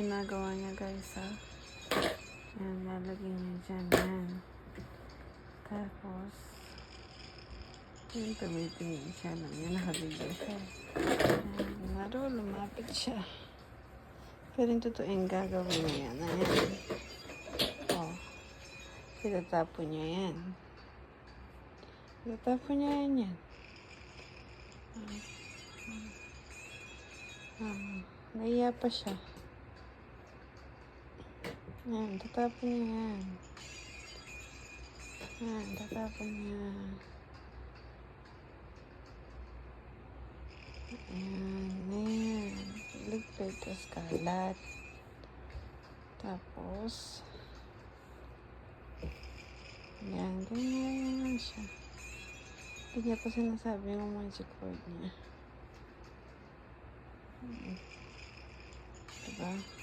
ginagawa niya, guys, ha. Yan, lalagyan niya dyan. Yan. Tapos, yun, tumitingin siya lang. Yan, nakabigay siya. Yan, laro, lumapit siya. Pero yung totoong gagawin niya yan. Ayan. Oh. Itatapon niya yan. Itatapon niya yan. Naiya pa siya. Yan, tatapon niya yan. Yan, tatapon niya. Ayan. Ligpit, tapos kalat. Tapos, yan, ganyan lang siya. Hindi niya pa sinasabi yung magic word niya. Diba?